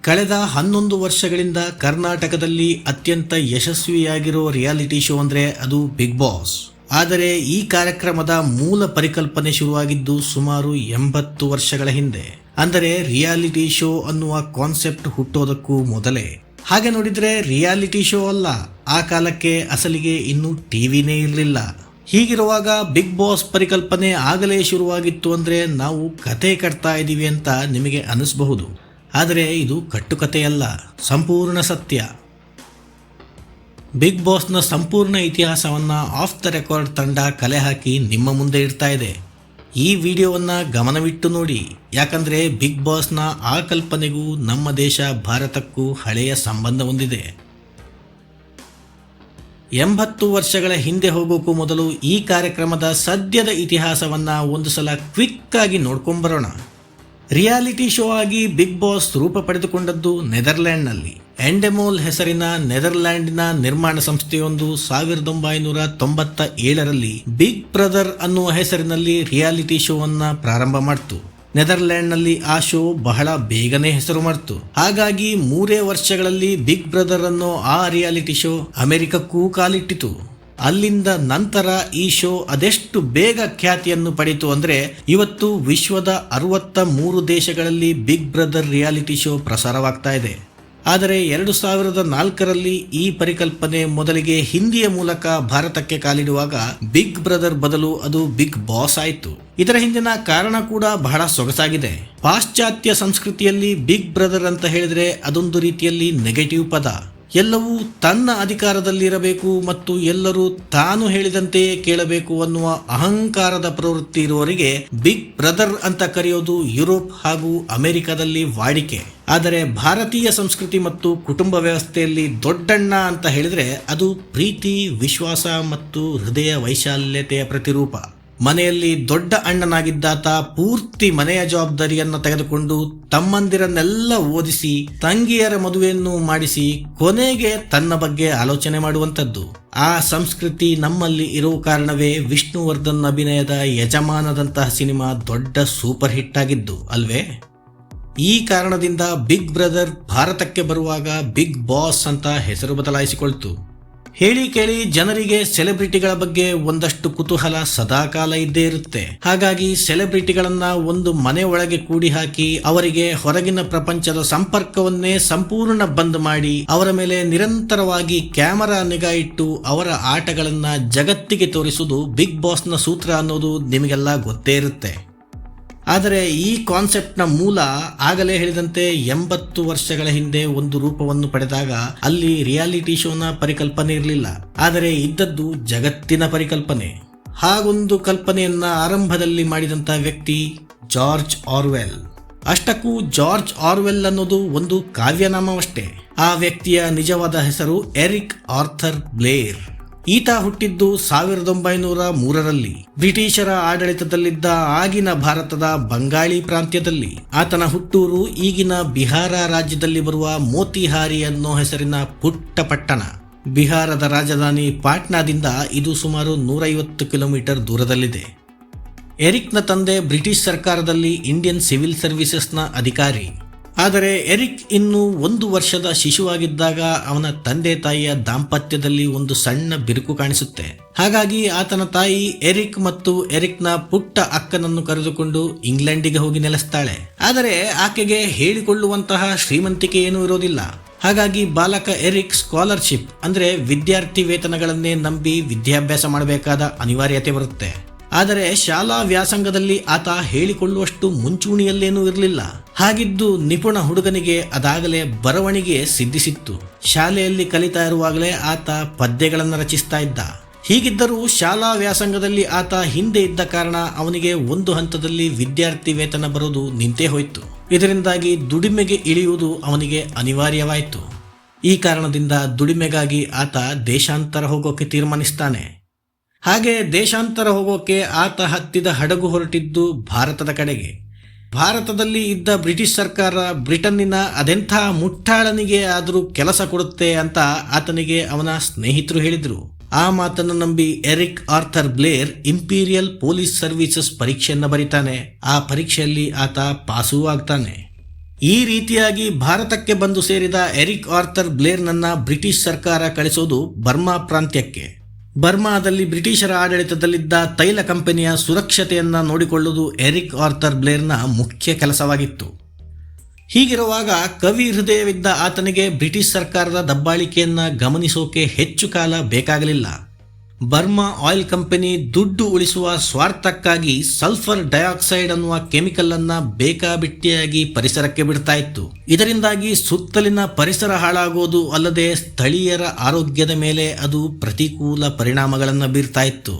ಕಳೆದ 11 ವರ್ಷಗಳಿಂದ ಕರ್ನಾಟಕದಲ್ಲಿ ಅತ್ಯಂತ ಯಶಸ್ವಿಯಾಗಿರೋ ರಿಯಾಲಿಟಿ ಶೋ ಅಂದರೆ ಅದು ಬಿಗ್ ಬಾಸ್. ಆದರೆ ಈ ಕಾರ್ಯಕ್ರಮದ ಮೂಲ ಪರಿಕಲ್ಪನೆ ಶುರುವಾಗಿದ್ದು ಸುಮಾರು 80 ವರ್ಷಗಳ ಹಿಂದೆ. ಅಂದರೆ ರಿಯಾಲಿಟಿ ಶೋ ಅನ್ನುವ ಕಾನ್ಸೆಪ್ಟ್ ಹುಟ್ಟೋದಕ್ಕೂ ಮೊದಲೇ. ಹಾಗೆ ನೋಡಿದ್ರೆ ರಿಯಾಲಿಟಿ ಶೋ ಅಲ್ಲ, ಆ ಕಾಲಕ್ಕೆ ಅಸಲಿಗೆ ಇನ್ನೂ ಟಿವಿನೇ ಇರಲಿಲ್ಲ. ಹೀಗಿರುವಾಗ ಬಿಗ್ ಬಾಸ್ ಪರಿಕಲ್ಪನೆ ಆಗಲೇ ಶುರುವಾಗಿತ್ತು ಅಂದರೆ ನಾವು ಕತೆ ಕಟ್ತಾ ಇದ್ದೀವಿ ಅಂತ ನಿಮಗೆ ಅನಿಸಬಹುದು. ಆದರೆ ಇದು ಕಟ್ಟುಕತೆಯಲ್ಲ, ಸಂಪೂರ್ಣ ಸತ್ಯ. ಬಿಗ್ ಬಾಸ್ನ ಸಂಪೂರ್ಣ ಇತಿಹಾಸವನ್ನು ಆಫ್ ದ ರೆಕಾರ್ಡ್ ತಂಡ ಕಲೆ ಹಾಕಿ ನಿಮ್ಮ ಮುಂದೆ ಇಡ್ತಾ ಇದೆ. ಈ ವಿಡಿಯೋವನ್ನು ಗಮನವಿಟ್ಟು ನೋಡಿ, ಯಾಕಂದರೆ ಬಿಗ್ ಬಾಸ್ನ ಆ ಕಲ್ಪನೆಗೂ ನಮ್ಮ ದೇಶ ಭಾರತಕ್ಕೂ ಹಳೆಯ ಸಂಬಂಧ ಹೊಂದಿದೆ. 80 ವರ್ಷಗಳ ಹಿಂದೆ ಹೋಗೋಕ್ಕೂ ಮೊದಲು ಈ ಕಾರ್ಯಕ್ರಮದ ಸದ್ಯದ ಇತಿಹಾಸವನ್ನು ಒಂದು ಸಲ ಕ್ವಿಕ್ ಆಗಿ ನೋಡ್ಕೊಂಬರೋಣ. ರಿಯಾಲಿಟಿ ಶೋ ಆಗಿ ಬಿಗ್ ಬಾಸ್ ರೂಪ ಪಡೆದುಕೊಂಡದ್ದು ನೆದರ್ಲ್ಯಾಂಡ್ನಲ್ಲಿ. ಎಂಡೆಮೋಲ್ ಹೆಸರಿನ ನೆದರ್ಲ್ಯಾಂಡಿನ ನಿರ್ಮಾಣ ಸಂಸ್ಥೆಯೊಂದು 1997ರಲ್ಲಿ ಬಿಗ್ ಬ್ರದರ್ ಅನ್ನುವ ಹೆಸರಿನಲ್ಲಿ ರಿಯಾಲಿಟಿ ಶೋ ಅನ್ನ ಪ್ರಾರಂಭ ಮಾಡಿತು. ನೆದರ್ಲ್ಯಾಂಡ್ನಲ್ಲಿ ಆ ಶೋ ಬಹಳ ಬೇಗನೆ ಹೆಸರು ಮಾಡಿತು. ಹಾಗಾಗಿ 3 ವರ್ಷಗಳಲ್ಲಿ ಬಿಗ್ ಬ್ರದರ್ ಅನ್ನೋ ಆ ರಿಯಾಲಿಟಿ ಶೋ ಅಮೆರಿಕಕ್ಕೂ ಕಾಲಿಟ್ಟಿತು. ಅಲ್ಲಿಂದ ನಂತರ ಈ ಶೋ ಅದೆಷ್ಟು ಬೇಗ ಖ್ಯಾತಿಯನ್ನು ಪಡೆಯಿತು ಅಂದರೆ ಇವತ್ತು ವಿಶ್ವದ 63 ದೇಶಗಳಲ್ಲಿ ಬಿಗ್ ಬ್ರದರ್ ರಿಯಾಲಿಟಿ ಶೋ ಪ್ರಸಾರವಾಗ್ತಾ ಇದೆ. ಆದರೆ 2004ರಲ್ಲಿ ಈ ಪರಿಕಲ್ಪನೆ ಮೊದಲಿಗೆ ಹಿಂದಿಯ ಮೂಲಕ ಭಾರತಕ್ಕೆ ಕಾಲಿಡುವಾಗ ಬಿಗ್ ಬ್ರದರ್ ಬದಲು ಅದು ಬಿಗ್ ಬಾಸ್ ಆಯಿತು. ಇದರ ಹಿಂದಿನ ಕಾರಣ ಕೂಡ ಬಹಳ ಸೊಗಸಾಗಿದೆ. ಪಾಶ್ಚಾತ್ಯ ಸಂಸ್ಕೃತಿಯಲ್ಲಿ ಬಿಗ್ ಬ್ರದರ್ ಅಂತ ಹೇಳಿದ್ರೆ ಅದೊಂದು ರೀತಿಯಲ್ಲಿ ನೆಗೆಟಿವ್ ಪದ. ಎಲ್ಲವೂ ತನ್ನ ಅಧಿಕಾರದಲ್ಲಿರಬೇಕು ಮತ್ತು ಎಲ್ಲರೂ ತಾನು ಹೇಳಿದಂತೆಯೇ ಕೇಳಬೇಕು ಅನ್ನುವ ಅಹಂಕಾರದ ಪ್ರವೃತ್ತಿ ಇರುವವರಿಗೆ ಬಿಗ್ ಬ್ರದರ್ ಅಂತ ಕರೆಯೋದು ಯುರೋಪ್ ಹಾಗೂ ಅಮೆರಿಕದಲ್ಲಿ ವಾಡಿಕೆ. ಆದರೆ ಭಾರತೀಯ ಸಂಸ್ಕೃತಿ ಮತ್ತು ಕುಟುಂಬ ವ್ಯವಸ್ಥೆಯಲ್ಲಿ ದೊಡ್ಡಣ್ಣ ಅಂತ ಹೇಳಿದ್ರೆ ಅದು ಪ್ರೀತಿ, ವಿಶ್ವಾಸ ಮತ್ತು ಹೃದಯ ವೈಶಾಲ್ಯತೆಯ ಪ್ರತಿರೂಪ. ಮನೆಯಲ್ಲಿ ದೊಡ್ಡ ಅಣ್ಣನಾಗಿದ್ದಾತ ಪೂರ್ತಿ ಮನೆಯ ಜವಾಬ್ದಾರಿಯನ್ನು ತೆಗೆದುಕೊಂಡು ತಮ್ಮಂದಿರನ್ನೆಲ್ಲ ಓದಿಸಿ ತಂಗಿಯರ ಮದುವೆಯನ್ನು ಮಾಡಿಸಿ ಕೊನೆಗೆ ತನ್ನ ಬಗ್ಗೆ ಆಲೋಚನೆ ಮಾಡುವಂಥದ್ದು. ಆ ಸಂಸ್ಕೃತಿ ನಮ್ಮಲ್ಲಿ ಇರೋ ಕಾರಣವೇ ವಿಷ್ಣುವರ್ಧನ್ ಅಭಿನಯದ ಯಜಮಾನದಂತಹ ಸಿನಿಮಾ ದೊಡ್ಡ ಸೂಪರ್ ಹಿಟ್ ಆಗಿದ್ದು ಅಲ್ವೇ? ಈ ಕಾರಣದಿಂದ ಬಿಗ್ ಬ್ರದರ್ ಭಾರತಕ್ಕೆ ಬರುವಾಗ ಬಿಗ್ ಬಾಸ್ ಅಂತ ಹೆಸರು ಬದಲಾಯಿಸಿಕೊಳ್ತು. ಹೇಳಿ ಕೇಳಿ ಜನರಿಗೆ ಸೆಲೆಬ್ರಿಟಿಗಳ ಬಗ್ಗೆ ಒಂದಷ್ಟು ಕುತೂಹಲ ಸದಾಕಾಲ ಇದ್ದೇ ಇರುತ್ತೆ. ಹಾಗಾಗಿ ಸೆಲೆಬ್ರಿಟಿಗಳನ್ನ ಒಂದು ಮನೆ ಒಳಗೆ ಕೂಡಿ ಹಾಕಿ ಅವರಿಗೆ ಹೊರಗಿನ ಪ್ರಪಂಚದ ಸಂಪರ್ಕವನ್ನೇ ಸಂಪೂರ್ಣ ಬಂದ್ ಮಾಡಿ ಅವರ ಮೇಲೆ ನಿರಂತರವಾಗಿ ಕ್ಯಾಮರಾ ನಿಗಾ ಇಟ್ಟು ಅವರ ಆಟಗಳನ್ನ ಜಗತ್ತಿಗೆ ತೋರಿಸುವುದು ಬಿಗ್ ಬಾಸ್ನ ಸೂತ್ರ ಅನ್ನೋದು ನಿಮಗೆಲ್ಲ ಗೊತ್ತೇ ಇರುತ್ತೆ. ಆದರೆ ಈ ಕಾನ್ಸೆಪ್ಟ್ನ ಮೂಲ ಆಗಲೇ ಹೇಳಿದಂತೆ 80 ವರ್ಷಗಳ ಹಿಂದೆ ಒಂದು ರೂಪವನ್ನು ಪಡೆದಾಗ ಅಲ್ಲಿ ರಿಯಾಲಿಟಿ ಶೋನ ಪರಿಕಲ್ಪನೆ ಇರಲಿಲ್ಲ. ಆದರೆ ಇದ್ದದ್ದು ಜಗತ್ತಿನ ಪರಿಕಲ್ಪನೆ. ಹಾಗೊಂದು ಕಲ್ಪನೆಯನ್ನ ಆರಂಭದಲ್ಲಿ ಮಾಡಿದಂಥ ವ್ಯಕ್ತಿ ಜಾರ್ಜ್ ಆರ್ವೆಲ್. ಅಷ್ಟಕ್ಕೂ ಜಾರ್ಜ್ ಆರ್ವೆಲ್ ಅನ್ನೋದು ಒಂದು ಕಾವ್ಯನಾಮವಷ್ಟೇ. ಆ ವ್ಯಕ್ತಿಯ ನಿಜವಾದ ಹೆಸರು ಎರಿಕ್ ಆರ್ಥರ್ ಬ್ಲೇರ್. ಈತ ಹುಟ್ಟಿದ್ದು 1903ರಲ್ಲಿ ಬ್ರಿಟಿಷರ ಆಡಳಿತದಲ್ಲಿದ್ದ ಆಗಿನ ಭಾರತದ ಬಂಗಾಳಿ ಪ್ರಾಂತ್ಯದಲ್ಲಿ. ಆತನ ಹುಟ್ಟೂರು ಈಗಿನ ಬಿಹಾರ ರಾಜ್ಯದಲ್ಲಿ ಬರುವ ಮೋತಿಹಾರಿ ಅನ್ನೋ ಹೆಸರಿನ ಪುಟ್ಟ ಪಟ್ಟಣ. ಬಿಹಾರದ ರಾಜಧಾನಿ ಪಾಟ್ನಾದಿಂದ ಇದು ಸುಮಾರು 150 ಕಿಲೋಮೀಟರ್ ದೂರದಲ್ಲಿದೆ. ಎರಿಕ್ನ ತಂದೆ ಬ್ರಿಟಿಷ್ ಸರ್ಕಾರದಲ್ಲಿ ಇಂಡಿಯನ್ ಸಿವಿಲ್ ಸರ್ವಿಸಸ್ನ ಅಧಿಕಾರಿ. ಆದರೆ ಎರಿಕ್ ಇನ್ನು 1 ವರ್ಷದ ಶಿಶುವಾಗಿದ್ದಾಗ ಅವನ ತಂದೆ ತಾಯಿಯ ದಾಂಪತ್ಯದಲ್ಲಿ ಒಂದು ಸಣ್ಣ ಬಿರುಕು ಕಾಣಿಸುತ್ತೆ. ಹಾಗಾಗಿ ಆತನ ತಾಯಿ ಎರಿಕ್ ಮತ್ತು ಎರಿಕ್ನ ಪುಟ್ಟ ಅಕ್ಕನನ್ನು ಕರೆದುಕೊಂಡು ಇಂಗ್ಲೆಂಡಿಗೆ ಹೋಗಿ ನೆಲೆಸ್ತಾಳೆ. ಆದರೆ ಆಕೆಗೆ ಹೇಳಿಕೊಳ್ಳುವಂತಹ ಶ್ರೀಮಂತಿಕೆ ಏನೂ ಇರೋದಿಲ್ಲ. ಹಾಗಾಗಿ ಬಾಲಕ ಎರಿಕ್ ಸ್ಕಾಲರ್ಶಿಪ್ ಅಂದ್ರೆ ವಿದ್ಯಾರ್ಥಿ ವೇತನಗಳನ್ನೇ ನಂಬಿ ವಿದ್ಯಾಭ್ಯಾಸ ಮಾಡಬೇಕಾದ ಅನಿವಾರ್ಯತೆ ಬರುತ್ತೆ. ಆದರೆ ಶಾಲಾ ವ್ಯಾಸಂಗದಲ್ಲಿ ಆತ ಹೇಳಿಕೊಳ್ಳುವಷ್ಟು ಮುಂಚೂಣಿಯಲ್ಲೇನೂ ಇರಲಿಲ್ಲ. ಹಾಗಿದ್ದು ನಿಪುಣ ಹುಡುಗನಿಗೆ ಅದಾಗಲೇ ಬರವಣಿಗೆ ಸಿದ್ಧಿಸಿತ್ತು. ಶಾಲೆಯಲ್ಲಿ ಕಲಿತಾ ಇರುವಾಗಲೇ ಆತ ಪದ್ಯಗಳನ್ನು ರಚಿಸ್ತಾ ಇದ್ದ. ಹೀಗಿದ್ದರೂ ಶಾಲಾ ವ್ಯಾಸಂಗದಲ್ಲಿ ಆತ ಹಿಂದೆ ಇದ್ದ ಕಾರಣ ಅವನಿಗೆ ಒಂದು ಹಂತದಲ್ಲಿ ವಿದ್ಯಾರ್ಥಿ ವೇತನ ಬರೋದು ನಿಂತೇ ಹೋಯಿತು. ಇದರಿಂದಾಗಿ ದುಡಿಮೆಗೆ ಇಳಿಯುವುದು ಅವನಿಗೆ ಅನಿವಾರ್ಯವಾಯಿತು. ಈ ಕಾರಣದಿಂದ ದುಡಿಮೆಗಾಗಿ ಆತ ದೇಶಾಂತರ ಹೋಗೋಕೆ ತೀರ್ಮಾನಿಸ್ತಾನೆ. ಹಾಗೆ ದೇಶಾಂತರ ಹೋಗೋಕೆ ಆತ ಹತ್ತಿದ ಹಡಗು ಹೊರಟಿದ್ದು ಭಾರತದ ಕಡೆಗೆ. ಭಾರತದಲ್ಲಿ ಇದ್ದ ಬ್ರಿಟಿಷ್ ಸರ್ಕಾರ ಬ್ರಿಟನ್ನಿನ ಅದೆಂಥ ಮುಟ್ಟಾಳನಿಗೆ ಆದರೂ ಕೆಲಸ ಕೊಡುತ್ತೆ ಅಂತ ಆತನಿಗೆ ಅವನ ಸ್ನೇಹಿತರು ಹೇಳಿದರು. ಆ ಮಾತನ್ನು ನಂಬಿ Eric Arthur Blair imperial police services ಪರೀಕ್ಷೆಯನ್ನು ಬರೀತಾನೆ. ಆ ಪರೀಕ್ಷೆಯಲ್ಲಿ ಆತ ಪಾಸೂ ಆಗ್ತಾನೆ. ಈ ರೀತಿಯಾಗಿ ಭಾರತಕ್ಕೆ ಬಂದು ಸೇರಿದ ಎರಿಕ್ ಆರ್ಥರ್ ಬ್ಲೇರ್ನನ್ನ ಬ್ರಿಟಿಷ್ ಸರ್ಕಾರ ಕಳಿಸೋದು ಬರ್ಮಾ ಪ್ರಾಂತ್ಯಕ್ಕೆ. ಬರ್ಮಾದಲ್ಲಿ ಬ್ರಿಟಿಷರ ಆಡಳಿತದಲ್ಲಿದ್ದ ತೈಲ ಕಂಪನಿಯ ಸುರಕ್ಷತೆಯನ್ನ ನೋಡಿಕೊಳ್ಳುವುದು ಎರಿಕ್ ಆರ್ಥರ್ ಬ್ಲೇರ್ನ ಮುಖ್ಯ ಕೆಲಸವಾಗಿತ್ತು. ಹೀಗಿರುವಾಗ ಕವಿ ಹೃದಯವಿದ್ದ ಆತನಿಗೆ ಬ್ರಿಟಿಷ್ ಸರ್ಕಾರದ ದಬ್ಬಾಳಿಕೆಯನ್ನ ಗಮನಿಸೋಕೆ ಹೆಚ್ಚು ಕಾಲ ಬೇಕಾಗಲಿಲ್ಲ. ಬರ್ಮಾ ಆಯಿಲ್ ಕಂಪನಿ ದುಡ್ಡು ಉಳಿಸುವ ಸ್ವಾರ್ಥಕ್ಕಾಗಿ ಸಲ್ಫರ್ ಡೈಆಕ್ಸೈಡ್ ಅನ್ನುವ ಕೆಮಿಕಲ್ ಅನ್ನ ಬೇಕಾಬಿಟ್ಟಿಯಾಗಿ ಪರಿಸರಕ್ಕೆ ಬಿಡ್ತಾ ಇತ್ತು. ಇದರಿಂದಾಗಿ ಸುತ್ತಲಿನ ಪರಿಸರ ಹಾಳಾಗೋದು ಅಲ್ಲದೆ ಸ್ಥಳೀಯರ ಆರೋಗ್ಯದ ಮೇಲೆ ಅದು ಪ್ರತಿಕೂಲ ಪರಿಣಾಮಗಳನ್ನು ಬೀರ್ತಾ ಇತ್ತು.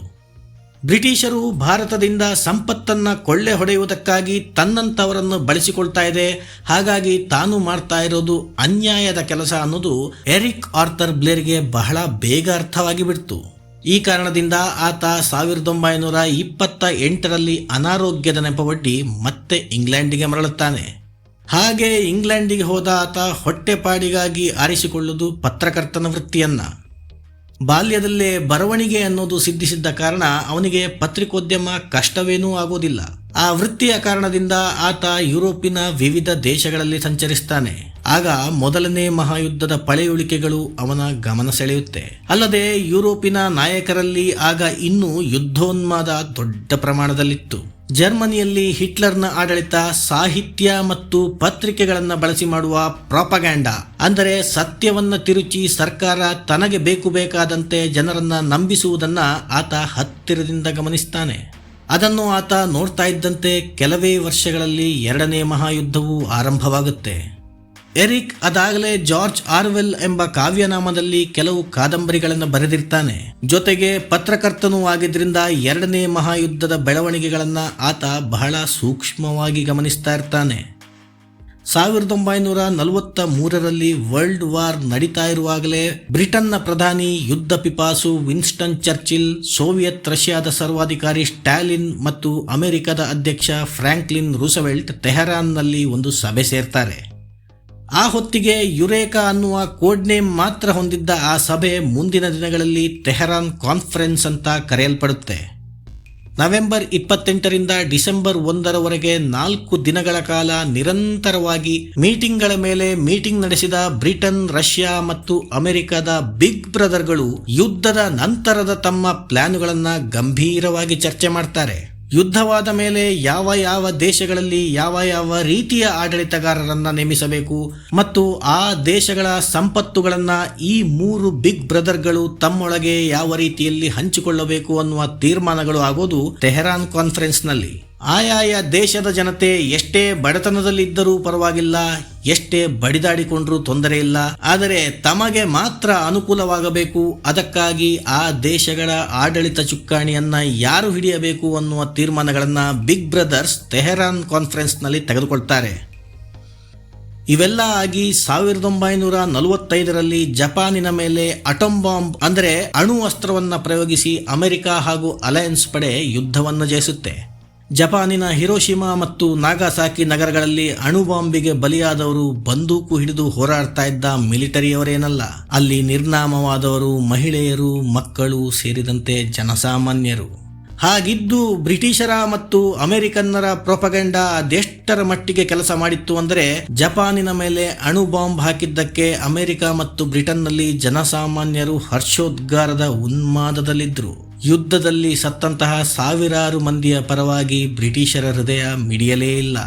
ಬ್ರಿಟಿಷರು ಭಾರತದಿಂದ ಸಂಪತ್ತನ್ನ ಕೊಳ್ಳೆ ಹೊಡೆಯುವುದಕ್ಕಾಗಿ ತನ್ನಂತವರನ್ನು ಬಳಸಿಕೊಳ್ತಾ ಇದೆ, ಹಾಗಾಗಿ ತಾನು ಮಾಡ್ತಾ ಇರೋದು ಅನ್ಯಾಯದ ಕೆಲಸ ಅನ್ನೋದು ಎರಿಕ್ ಆರ್ಥರ್ ಬ್ಲೇರ್ಗೆ ಬಹಳ ಬೇಗ ಅರ್ಥವಾಗಿ ಬಿಡ್ತು. ಈ ಕಾರಣದಿಂದ ಆತ 1928ರಲ್ಲಿ ಅನಾರೋಗ್ಯದ ನೆಪವೊಡ್ಡಿ ಮತ್ತೆ ಇಂಗ್ಲೆಂಡಿಗೆ ಮರಳುತ್ತಾನೆ. ಹಾಗೆ ಇಂಗ್ಲೆಂಡಿಗೆ ಹೋದ ಆತ ಹೊಟ್ಟೆಪಾಡಿಗಾಗಿ ಆರಿಸಿಕೊಳ್ಳುವುದು ಪತ್ರಕರ್ತನ ವೃತ್ತಿಯನ್ನ. ಬಾಲ್ಯದಲ್ಲೇ ಬರವಣಿಗೆ ಅನ್ನೋದು ಸಿದ್ಧಿಸಿದ್ದ ಕಾರಣ ಅವನಿಗೆ ಪತ್ರಿಕೋದ್ಯಮ ಕಷ್ಟವೇನೂ ಆಗೋದಿಲ್ಲ. ಆ ವೃತ್ತಿಯ ಕಾರಣದಿಂದ ಆತ ಯುರೋಪಿನ ವಿವಿಧ ದೇಶಗಳಲ್ಲಿ ಸಂಚರಿಸ್ತಾನೆ. ಆಗ ಮೊದಲನೇ ಮಹಾಯುದ್ಧದ ಪಳೆಯುಳಿಕೆಗಳು ಅವನ ಗಮನ ಸೆಳೆಯುತ್ತೆ. ಅಲ್ಲದೆ ಯುರೋಪಿನ ನಾಯಕರಲ್ಲಿ ಆಗ ಇನ್ನೂ ಯುದ್ಧೋನ್ಮಾದ ದೊಡ್ಡ ಪ್ರಮಾಣದಲ್ಲಿತ್ತು. ಜರ್ಮನಿಯಲ್ಲಿ ಹಿಟ್ಲರ್ನ ಆಡಳಿತ ಸಾಹಿತ್ಯ ಮತ್ತು ಪತ್ರಿಕೆಗಳನ್ನು ಬಳಸಿ ಮಾಡುವ ಪ್ರಾಪಗ್ಯಾಂಡಾ, ಅಂದರೆ ಸತ್ಯವನ್ನ ತಿರುಚಿ ಸರ್ಕಾರ ತನಗೆ ಬೇಕಾದಂತೆ ಜನರನ್ನ ನಂಬಿಸುವುದನ್ನ ಆತ ಹತ್ತಿರದಿಂದ ಗಮನಿಸ್ತಾನೆ. ಅದನ್ನು ಆತ ನೋಡ್ತಾ ಇದ್ದಂತೆ ಕೆಲವೇ ವರ್ಷಗಳಲ್ಲಿ ಎರಡನೇ ಮಹಾಯುದ್ಧವು ಆರಂಭವಾಗುತ್ತೆ. ಎರಿಕ್ ಅದಾಗಲೇ ಜಾರ್ಜ್ ಆರ್ವೆಲ್ ಎಂಬ ಕಾವ್ಯನಾಮದಲ್ಲಿ ಕೆಲವು ಕಾದಂಬರಿಗಳನ್ನು ಬರೆದಿರ್ತಾನೆ. ಜೊತೆಗೆ ಪತ್ರಕರ್ತನೂ ಆಗಿದ್ರಿಂದ ಎರಡನೇ ಮಹಾಯುದ್ಧದ ಬೆಳವಣಿಗೆಗಳನ್ನು ಆತ ಬಹಳ ಸೂಕ್ಷ್ಮವಾಗಿ ಗಮನಿಸ್ತಾ ಇರ್ತಾನೆ. 1943ರಲ್ಲಿ ವರ್ಲ್ಡ್ ವಾರ್ ನಡೀತಾ ಇರುವಾಗಲೇ ಬ್ರಿಟನ್ನ ಪ್ರಧಾನಿ ಯುದ್ಧ ಪಿಪಾಸು ವಿನ್ಸ್ಟನ್ ಚರ್ಚಿಲ್, ಸೋವಿಯತ್ ರಷ್ಯಾದ ಸರ್ವಾಧಿಕಾರಿ ಸ್ಟಾಲಿನ್ ಮತ್ತು ಅಮೆರಿಕದ ಅಧ್ಯಕ್ಷ ಫ್ರಾಂಕ್ಲಿನ್ ರೂಸವೆಲ್ಟ್ ತೆಹರಾನ್ನಲ್ಲಿ ಒಂದು ಸಭೆ ಸೇರ್ತಾರೆ. ಆ ಹೊತ್ತಿಗೆ ಯುರೇಕಾ ಅನ್ನುವ ಕೋಡ್ ನೇಮ್ ಮಾತ್ರ ಹೊಂದಿದ್ದ ಆ ಸಭೆ ಮುಂದಿನ ದಿನಗಳಲ್ಲಿ ತೆಹರಾನ್ ಕಾನ್ಫರೆನ್ಸ್ ಅಂತ ಕರೆಯಲ್ಪಡುತ್ತೆ. ನವೆಂಬರ್ 28ರಿಂದ ಡಿಸೆಂಬರ್ 1ರವರೆಗೆ 4 ದಿನಗಳ ಕಾಲ ನಿರಂತರವಾಗಿ ಮೀಟಿಂಗ್ಗಳ ಮೇಲೆ ಮೀಟಿಂಗ್ ನಡೆಸಿದ ಬ್ರಿಟನ್, ರಷ್ಯಾ ಮತ್ತು ಅಮೆರಿಕದ ಬಿಗ್ ಬ್ರದರ್ಗಳು ಯುದ್ಧದ ನಂತರದ ತಮ್ಮ ಪ್ಲಾನ್ಗಳನ್ನು ಗಂಭೀರವಾಗಿ ಚರ್ಚೆ ಮಾಡ್ತಾರೆ. ಯುದ್ಧವಾದ ಮೇಲೆ ಯಾವ ದೇಶಗಳಲ್ಲಿ ಯಾವ ರೀತಿಯ ಆಡಳಿತಗಾರರನ್ನ ನೇಮಿಸಬೇಕು ಮತ್ತು ಆ ದೇಶಗಳ ಸಂಪತ್ತುಗಳನ್ನ ಈ 3 ಬಿಗ್ ಬ್ರದರ್ಗಳು ತಮ್ಮೊಳಗೆ ಯಾವ ರೀತಿಯಲ್ಲಿ ಹಂಚಿಕೊಳ್ಳಬೇಕು ಅನ್ನುವ ತೀರ್ಮಾನಗಳು ಆಗೋದು ತೆಹರಾನ್ ಕಾನ್ಫರೆನ್ಸ್ನಲ್ಲಿ. ಆಯಾಯ ದೇಶದ ಜನತೆ ಎಷ್ಟೇ ಬಡತನದಲ್ಲಿದ್ದರೂ ಪರವಾಗಿಲ್ಲ, ಎಷ್ಟೇ ಬಡಿದಾಡಿಕೊಂಡ್ರೂ ತೊಂದರೆ ಇಲ್ಲ, ಆದರೆ ತಮಗೆ ಮಾತ್ರ ಅನುಕೂಲವಾಗಬೇಕು, ಅದಕ್ಕಾಗಿ ಆ ದೇಶಗಳ ಆಡಳಿತ ಚುಕ್ಕಾಣಿಯನ್ನ ಯಾರು ಹಿಡಿಯಬೇಕು ಅನ್ನುವ ತೀರ್ಮಾನಗಳನ್ನ ಬಿಗ್ ಬ್ರದರ್ಸ್ ತೆಹರಾನ್ ಕಾನ್ಫರೆನ್ಸ್ನಲ್ಲಿ ತೆಗೆದುಕೊಳ್ತಾರೆ. ಇವೆಲ್ಲ ಆಗಿ 1945ರಲ್ಲಿ ಜಪಾನಿನ ಮೇಲೆ ಅಟೋಮ್ ಬಾಂಬ್ ಅಂದರೆ ಅಣು ಅಸ್ತ್ರವನ್ನ ಪ್ರಯೋಗಿಸಿ ಅಮೆರಿಕ ಹಾಗೂ ಅಲಯನ್ಸ್ ಪಡೆ ಯುದ್ಧವನ್ನು ಜಯಿಸುತ್ತೆ. ಜಪಾನಿನ ಹಿರೋಶಿಮಾ ಮತ್ತು ನಾಗಾಸಾಕಿ ನಗರಗಳಲ್ಲಿ ಅಣುಬಾಂಬಿಗೆ ಬಲಿಯಾದವರು ಬಂದೂಕು ಹಿಡಿದು ಹೋರಾಡ್ತಾ ಇದ್ದ ಮಿಲಿಟರಿಯವರೇನಲ್ಲ, ಅಲ್ಲಿ ನಿರ್ನಾಮವಾದವರು ಮಹಿಳೆಯರು, ಮಕ್ಕಳು ಸೇರಿದಂತೆ ಜನಸಾಮಾನ್ಯರು. ಹಾಗಿದ್ದು ಬ್ರಿಟಿಷರ ಮತ್ತು ಅಮೆರಿಕನ್ನರ ಪ್ರೊಪಗಂಡಾ ಅದೆಷ್ಟರ ಮಟ್ಟಿಗೆ ಕೆಲಸ ಮಾಡಿತ್ತು ಅಂದರೆ, ಜಪಾನಿನ ಮೇಲೆ ಅಣು ಬಾಂಬ್ ಹಾಕಿದ್ದಕ್ಕೆ ಅಮೆರಿಕ ಮತ್ತು ಬ್ರಿಟನ್ನಲ್ಲಿ ಜನಸಾಮಾನ್ಯರು ಹರ್ಷೋದ್ಗಾರದ ಉನ್ಮಾದದಲ್ಲಿದ್ದರು. ಯುದ್ಧದಲ್ಲಿ ಸತ್ತಂತಹ ಸಾವಿರಾರು ಮಂದಿಯ ಪರವಾಗಿ ಬ್ರಿಟಿಷರ ಹೃದಯ ಮಿಡಿಯಲೇ ಇಲ್ಲ.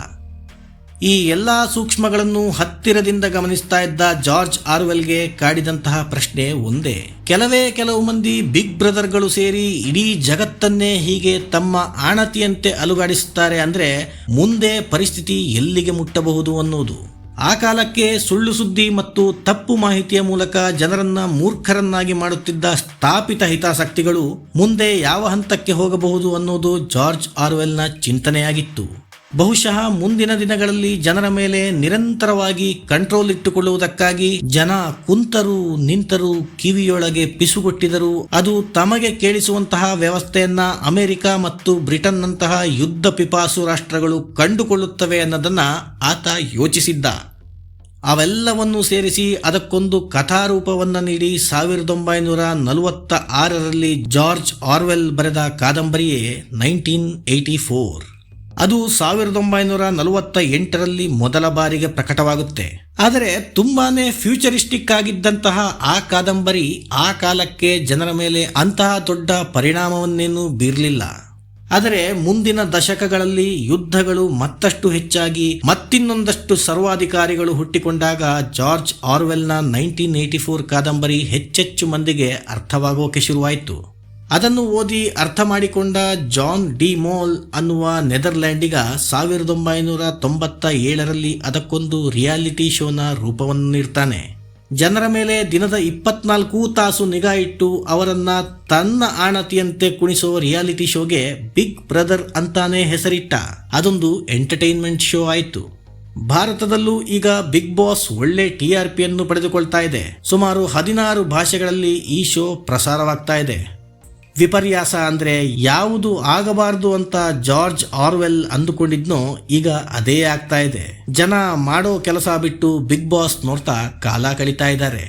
ಈ ಎಲ್ಲಾ ಸೂಕ್ಷ್ಮಗಳನ್ನು ಹತ್ತಿರದಿಂದ ಗಮನಿಸ್ತಾ ಇದ್ದ ಜಾರ್ಜ್ ಆರ್ವೆಲ್ಗೆ ಕಾಡಿದಂತಹ ಪ್ರಶ್ನೆ ಒಂದೇ. ಕೆಲವು ಮಂದಿ ಬಿಗ್ ಬ್ರದರ್ಗಳು ಸೇರಿ ಇಡೀ ಜಗತ್ತನ್ನೇ ಹೀಗೆ ತಮ್ಮ ಆಣತಿಯಂತೆ ಅಲುಗಾಡಿಸುತ್ತಾರೆ ಅಂದ್ರೆ ಮುಂದೆ ಪರಿಸ್ಥಿತಿ ಎಲ್ಲಿಗೆ ಮುಟ್ಟಬಹುದು ಅನ್ನೋದು. ಆ ಕಾಲಕ್ಕೆ ಸುಳ್ಳು ಸುದ್ದಿ ಮತ್ತು ತಪ್ಪು ಮಾಹಿತಿಯ ಮೂಲಕ ಜನರನ್ನ ಮೂರ್ಖರನ್ನಾಗಿ ಮಾಡುತ್ತಿದ್ದ ಸ್ಥಾಪಿತ ಹಿತಾಸಕ್ತಿಗಳು ಮುಂದೆ ಯಾವ ಹಂತಕ್ಕೆ ಹೋಗಬಹುದು ಅನ್ನೋದು ಜಾರ್ಜ್ ಆರ್ವೆಲ್ನ ಚಿಂತನೆಯಾಗಿತ್ತು. ಬಹುಶಃ ಮುಂದಿನ ದಿನಗಳಲ್ಲಿ ಜನರ ಮೇಲೆ ನಿರಂತರವಾಗಿ ಕಂಟ್ರೋಲ್ ಇಟ್ಟುಕೊಳ್ಳುವುದಕ್ಕಾಗಿ ಜನ ಕುಂತರು ನಿಂತರು ಕಿವಿಯೊಳಗೆ ಪಿಸುಗೊಟ್ಟಿದರು ಅದು ತಮಗೆ ಕೇಳಿಸುವಂತಹ ವ್ಯವಸ್ಥೆಯನ್ನ ಅಮೆರಿಕ ಮತ್ತು ಬ್ರಿಟನ್ನಂತಹ ಯುದ್ಧ ಪಿಪಾಸು ರಾಷ್ಟ್ರಗಳು ಕಂಡುಕೊಳ್ಳುತ್ತವೆ ಅನ್ನೋದನ್ನ ಆತ ಯೋಚಿಸಿದ್ದ. ಅವೆಲ್ಲವನ್ನೂ ಸೇರಿಸಿ ಅದಕ್ಕೊಂದು ಕಥಾರೂಪವನ್ನು ನೀಡಿ 1946ರಲ್ಲಿ ಜಾರ್ಜ್ ಆರ್ವೆಲ್ ಬರೆದ ಕಾದಂಬರಿಯೇ 1984. ಅದು 1948ರಲ್ಲಿ ಮೊದಲ ಬಾರಿಗೆ ಪ್ರಕಟವಾಗುತ್ತೆ. ಆದರೆ ತುಂಬಾನೇ ಫ್ಯೂಚರಿಸ್ಟಿಕ್ ಆಗಿದ್ದಂತಹ ಆ ಕಾದಂಬರಿ ಆ ಕಾಲಕ್ಕೆ ಜನರ ಮೇಲೆ ಅಂತಹ ದೊಡ್ಡ ಪರಿಣಾಮವನ್ನೇನು ಬೀರಲಿಲ್ಲ. ಆದರೆ ಮುಂದಿನ ದಶಕಗಳಲ್ಲಿ ಯುದ್ಧಗಳು ಮತ್ತಷ್ಟು ಹೆಚ್ಚಾಗಿ ಮತ್ತಿನ್ನೊಂದಷ್ಟು ಸರ್ವಾಧಿಕಾರಿಗಳು ಹುಟ್ಟಿಕೊಂಡಾಗ ಜಾರ್ಜ್ ಆರ್ವೆಲ್ನ 1984 ಕಾದಂಬರಿ ಹೆಚ್ಚೆಚ್ಚು ಮಂದಿಗೆ ಅರ್ಥವಾಗೋಕೆ ಶುರುವಾಯಿತು. ಅದನ್ನು ಓದಿ ಅರ್ಥ ಮಾಡಿಕೊಂಡ ಜಾನ್ ಡಿ ಮೋಲ್ ಅನ್ನುವ ನೆದರ್ಲ್ಯಾಂಡಿಗ 1997ರಲ್ಲಿ ಅದಕ್ಕೊಂದು ರಿಯಾಲಿಟಿ ಶೋನ ರೂಪವನ್ನು ನೀಡ್ತಾನೆ. ಜನರ ಮೇಲೆ ದಿನದ 24 ತಾಸು ನಿಗಾ ಇಟ್ಟು ಅವರನ್ನ ತನ್ನ ಆಣತಿಯಂತೆ ಕುಣಿಸೋ ರಿಯಾಲಿಟಿ ಶೋಗೆ ಬಿಗ್ ಬ್ರದರ್ ಅಂತಾನೆ ಹೆಸರಿಟ್ಟ. ಅದೊಂದು ಎಂಟರ್ಟೈನ್ಮೆಂಟ್ ಶೋ ಆಯಿತು. ಭಾರತದಲ್ಲೂ ಈಗ ಬಿಗ್ ಬಾಸ್ ಒಳ್ಳೆ TRPಯನ್ನು ಪಡೆದುಕೊಳ್ತಾ ಇದೆ. ಸುಮಾರು 16 ಭಾಷೆಗಳಲ್ಲಿ ಈ ಶೋ ಪ್ರಸಾರವಾಗ್ತಾ ಇದೆ. ವಿಪರ್ಯಾಸ ಅಂದ್ರೆ ಯಾವುದು ಆಗಬಾರದು ಅಂತ ಜಾರ್ಜ್ ಆರ್ವೆಲ್ ಅಂದುಕೊಂಡಿದ್ನೋ ಈಗ ಅದೇ ಆಗ್ತಾ ಇದೆ. ಜನ ಮಾಡೋ ಕೆಲಸ ಬಿಟ್ಟು ಬಿಗ್ ಬಾಸ್ ನೋಡ್ತಾ ಕಾಲ ಕಳೀತಾ ಇದ್ದಾರೆ.